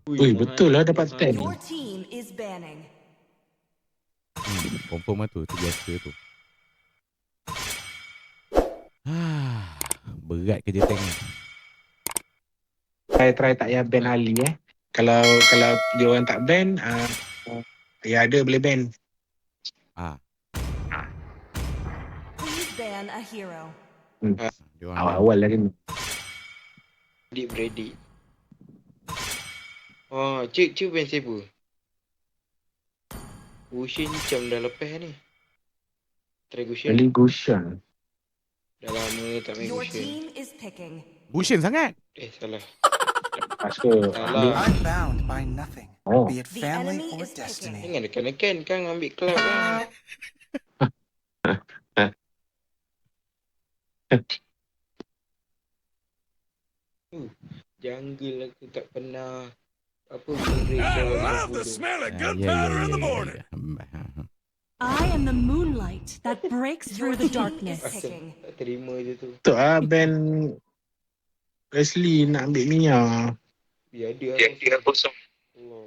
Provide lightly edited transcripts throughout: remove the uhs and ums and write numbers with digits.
Ui, betul lah dapat stand ni. Your team is banning. Confirm lah tu biasa tu. Berat kerja tank ni. Try tak payah ban Ali Kalau dia orang tak ban, ya ada boleh ban. Please ban a hero. Dia orang Awal-awal lagi ni. Beradik. Oh, cik ban siapa? Gushin macam dah lepas ni. Try Gushin. Kali Gushan. Dah lama tak main Your Gushin. team is picking. Bushin sangat. Salah. Lepas ke? Salah. I'm bound by nothing, Oh. be it The family enemy or is destiny. Jangan dekan-dekan kan ambil club kan. Jungle aku tak pernah apa beri I love the smell of gunpowder in the morning. I am the moonlight that breaks Your through the team is darkness. picking. Tak terima je tu. Betul lah ban Leslie nak ambil Mia. Biar dia kosong. Allah.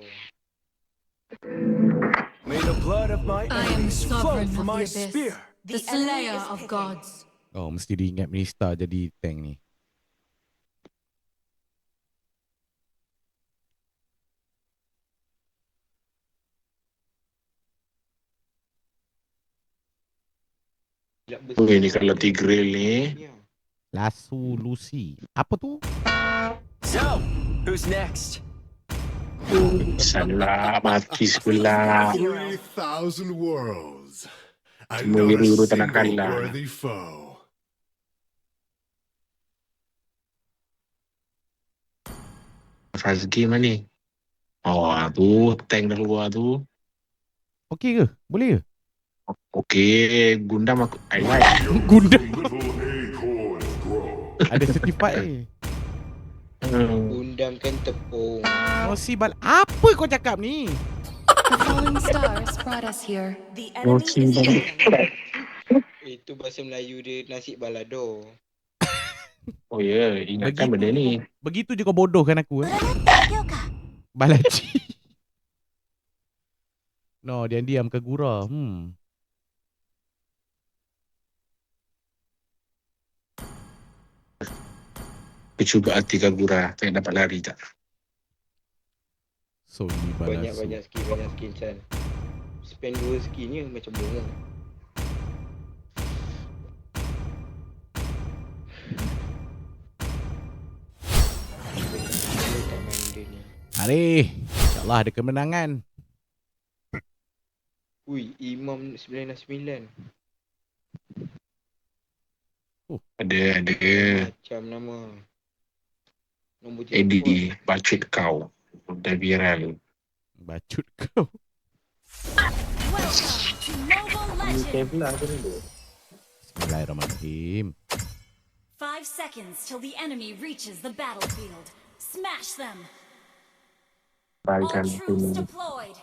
May the blood of my I am enemies flow sovereign from of my the abyss. spear. The The enemy slayer is of picking. gods. Oh, mesti diingat Minister jadi tank ni. Ui, ni kalau Tigreal ni. Lasu Lucy. Apa tu? So, who's next? Salah, mati sebelah. 3,000 worlds. And Semua not a biru-biru tak nak single kalah. worthy foe. Fazgi mana ni? Oh, tu tank dah keluar tu. Okey ke? Boleh ke? Okey, Gundam aku I like. Gundam. Little acorns grow. Ada certified Gundam kan tepung. Oh si bal. Apa kau cakap ni? The falling stars brought us here. The enemy is picking. Itu bahasa Melayu dia nasi balado. Oh ya, ingatkan benda ni. Begitu je kau bodohkan aku Balaji. No, diam-diam ke gura. Cuba hati Kagura, tak dapat lari tak? So ni Balasu. Banyak skin Chan. Spend 2 skinnya macam bongong. Tak main dia ni. Mari. InsyaAllah ada kemenangan. Ui, Imam 99. Ada Macam nama. Nombor Eddie bacut kau. Dah viral. Bacut kau. Welcome to Mobile Legends. Bismillahirrahmanirrahim. 5 seconds till the enemy reaches the battlefield. Smash them. All Balikan troops tu. deployed.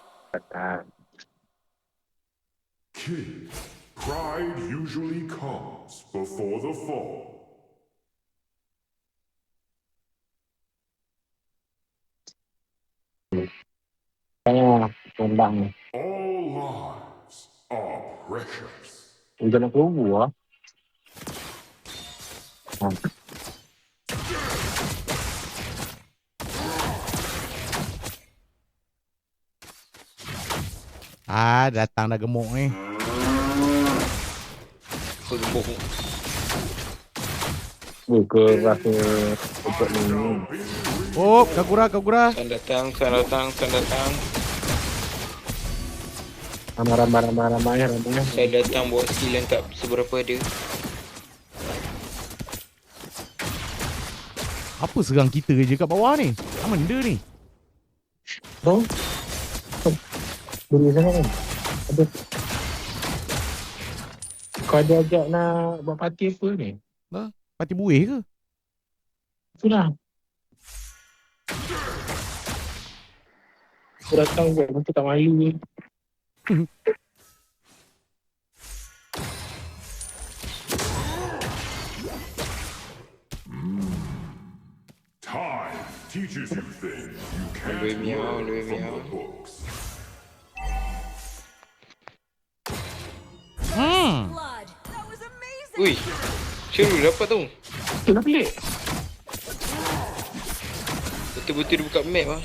King, pride usually comes before the fall. Tembang. All lives are precious. Udah nak keluar. Datang dah gemuk ni. Gemuk. Buka rasa cepat ni. Oh, Kagura. San datang. Ramai ya. Saya datang bawa skill yang tak seberapa dia. Apa serang kita je kat bawah ni? Apa benda ni? Bang. Beri sana kan. Ada. Kau ada ajak nak buat parti apa ni? Parti buih ke? Itulah. Aku datang buat aku tak malu ni. Time teaches teaches you things you can't Lebih miau, learn lebih from miau. the books. Blood. That was amazing. Ui, Syarul dapat tu. Kenapa pelik? Betul-betul dia buka map lah.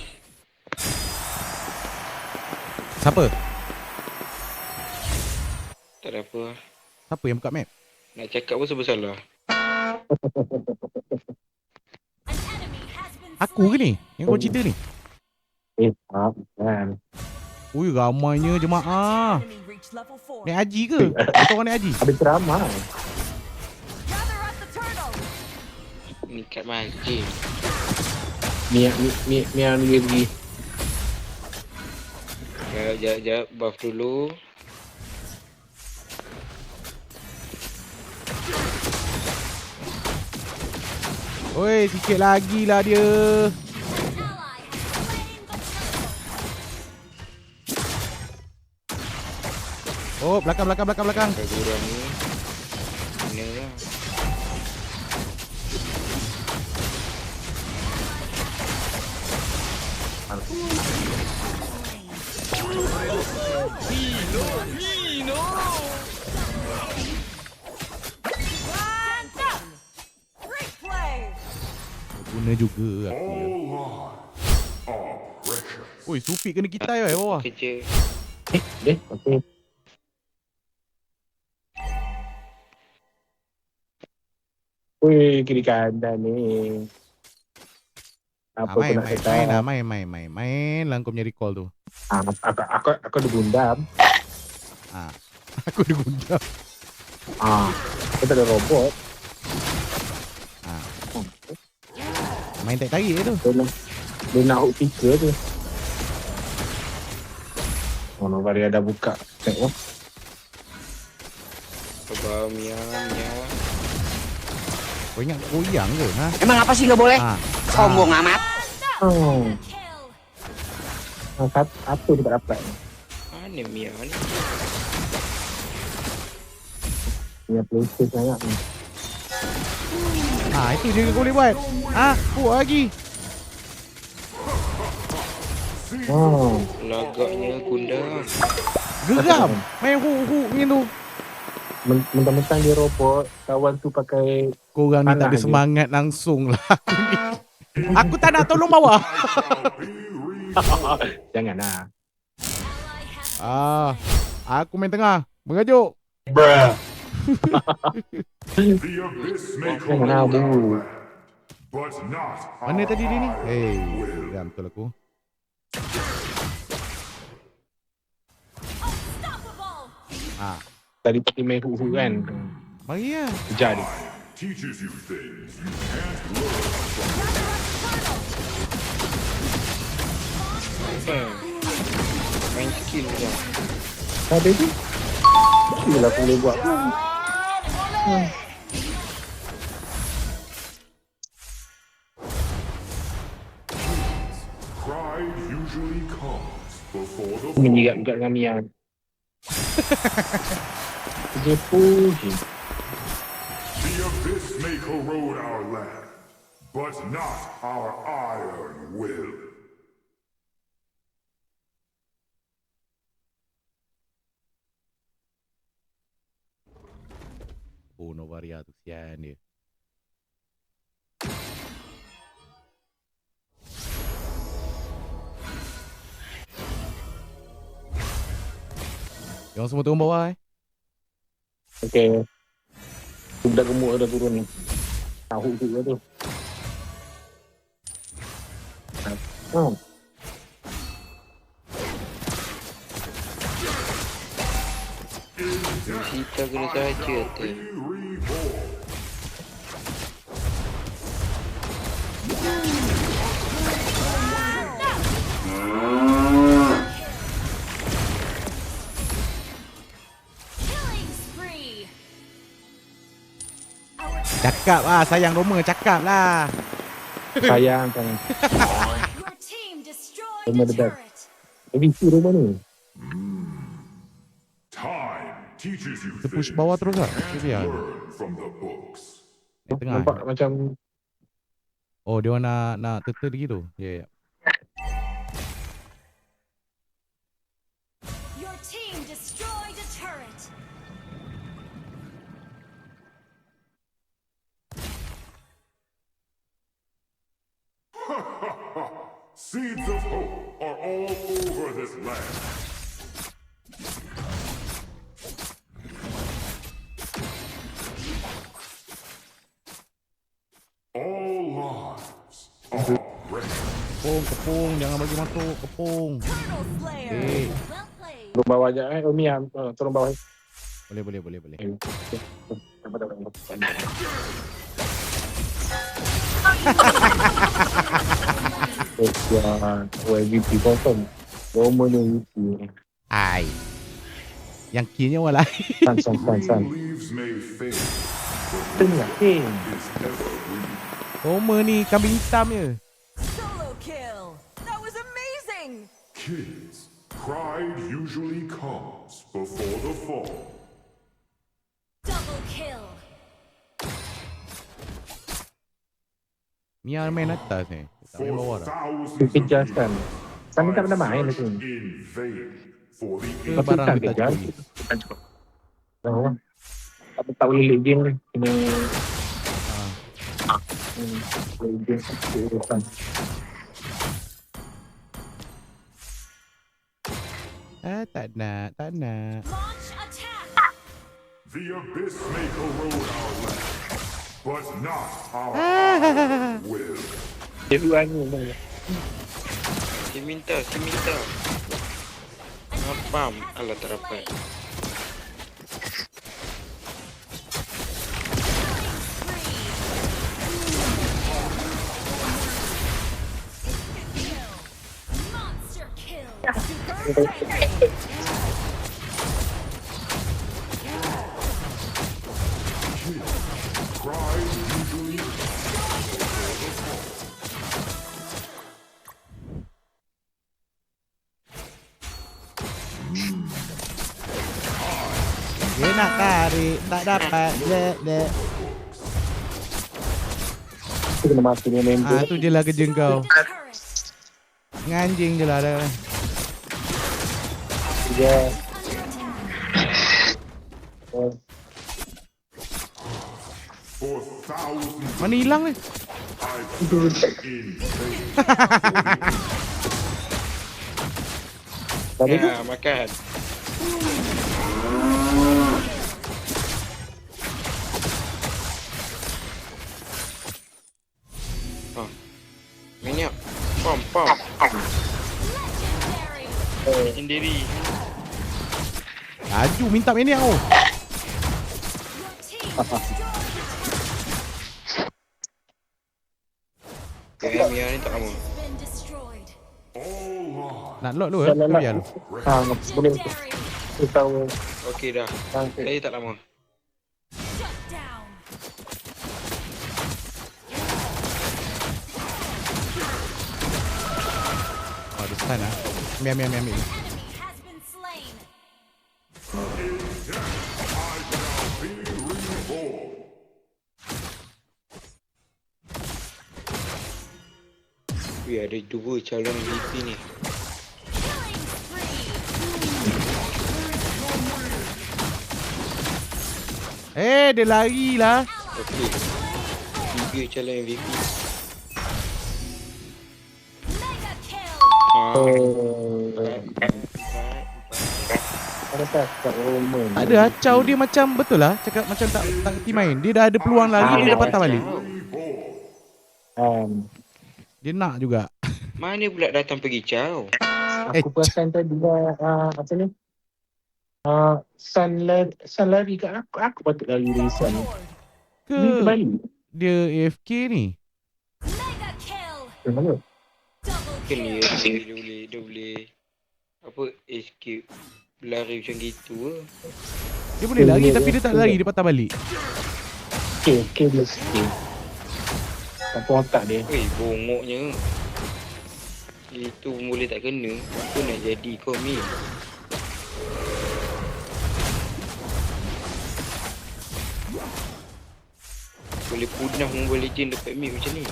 Siapa? Tak ada apa lah. Siapa yang buka map? Nak cakap pun serba salah. An enemy has been Aku ke slain. ni? Yang kau cerita ni? Kan. Ui, ramainya jemaah. Enemy reached level 4. Naik haji ke? Atau orang naik haji? Ada ceramah. Gather up the turtle. Ni kat mancing. Ni yang lagi. Jap, buff dulu. Oi, sikit lagi lah dia. An ally has slain the turtle. Oh, belakang. Kat gurang ni. Mana lah. Great play. Guna juga aku ya. All lives are precious. Oi, Supik kena kita ya bawah. Kerja. Okey. Wih, kiri kanan ni. Apa Main, pun nak kata. main lah kau punya recall tu. Aku ada gundam. Aku ada gundam. Aku tak ada robot. Main tarik-tarik tu. Dia nak hook tiga tu. Oh, Novari ada buka. Tengok. Kebal miau. Kau ingat goyang ke? Ha? Emang apa sih gak boleh? Sombong amat. Oh, Kill. satu dia tak dapat. Mana miau ni? Dia playstation sangat ni. Itu je kau boleh buat. Kuat lagi. Oh, Lagaknya kundang. Geram. Main hook macam tu. mentang-mentang dia robot, kawan tu pakai Korang ni tak ada Panah je. semangat langsung lah aku ni. Aku tak nak tolong bawah. janganlah. Aku main tengah. Mengajuk. The abyss may Janganlah corrode our bu. land, but not Mana our tadi dia ni? iron will. Geram betul aku. Unstoppable. Tadi pergi main hook kan. Mari lah. Kejar dia. Teaches you things you can't learn from Main skill je. Ada tu. Itulah aku boleh buat. pride usually comes before the Menjirat juga dengan Mia. Dia puji. The abyss may corrode our land, but not our iron will. Oh, Novaria tu sian dia. Yang semua turun bawah Okey. Budak gemuk dah turun ni. Tahu juga tu. Kita kena saja tu. Reborn. Killing spree. Our Cakap lah sayang Roma. Cakap lah. Sayang kan. your team destroyed Rumah the dekat. turret. MVP rumah ni. Time teaches you Kita push things bawah terus lah. you Dia. can't learn from the books. Di tengah. Nampak macam Oh, dia orang nak turtle gitu. Ya. Your team destroyed a turret. Seeds of hope are all over this land. All lives are ready. Kepung, jangan bagi masuk, kepung. Turtle Slayer. Well played. Turun bawah je Umi turun bawah. Boleh. MVP confirm. Roma ni MVP. Ai. Yang kini orang lain. San. Green leaves may fade, Tengah. is ever green. Roma ni kambing hitam je. Solo kill. That was amazing. Kids, pride usually comes before the fall. Double kill. Mia main atas ni. Tak main For bawah dah. thousands Kejar of San. San ni tak pernah main lagi. in vain for the Ke barang tak kita kejar. curi. Bukan cukup. Tak boleh lead game ni. Kena Tak nak. Launch attack. The abyss may corrode our land, but not our iron will. dia dua ni. Si minta. Ngapam. Alah tak dapat. Monster kill. Pride usually Dia nak tarik, tak dapat. Dek. Kena mati dengan member. Tu je lah kerja kau. Turret. Nganjing je lah dah. Dia for thousands Mana hilang ni? in vain. tadi tu Ya, makan. Minyak. Pom. Legendary. Sendiri. Laju minta minyak oh. Your team destroyed a turret. Mia ni tak lama. Has been destroyed. Nak lock dulu eh. Biar lu. boleh Legendary. tu tahu. Okey dah. Saya tak lama. Shut down. Oh, dia stun lah. Ambil. Enemy has been slain. Be reborn. Wih, ada dua calon VP ni. Killing spree. Dia lari lah. Okey. Tiga calon MVP. Mega kill. Ada tak kat Roma ni. Tak ada acau dia macam betul lah. Cakap macam tak kerti main. Dia dah ada peluang lari, dia dah patah balik. Dia nak juga. Mana pula datang pergi caw? Aku perasan tadi apa ni? San lari kat aku patut lari dari San. Ke Ni kembali. dia AFK ni? Mega kill. Mana? Double Mungkin kill. dia boleh apa escape lari macam gitu ke? Dia boleh lari tapi dia tak lari, dia patah balik. Okay dia skill. Tak otak dia. Weh, bongoknya. Itu pun boleh tak kena. Apa nak jadi kau ni? Boleh punah Mobile Legend dapat mid macam ni.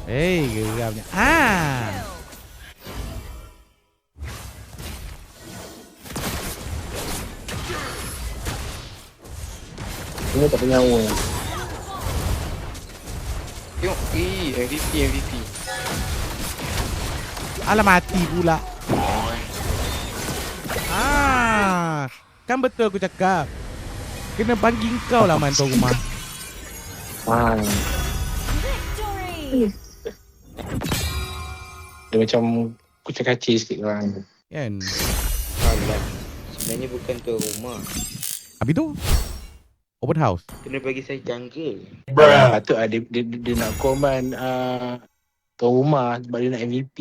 Hei, geramnya. Ini tak punya nyawa. Tengok. MVP. Alah, mati pula. Kan betul aku cakap. Kena bagi kau lah main tuan rumah. Victory! Dia macam kucing-kacir sikit orang. Kan? Alah. Sebenarnya bukan tuan rumah. Habis tu? Open house. Kena bagi saya jungle. Patut dia nak command tuan rumah sebab dia nak MVP.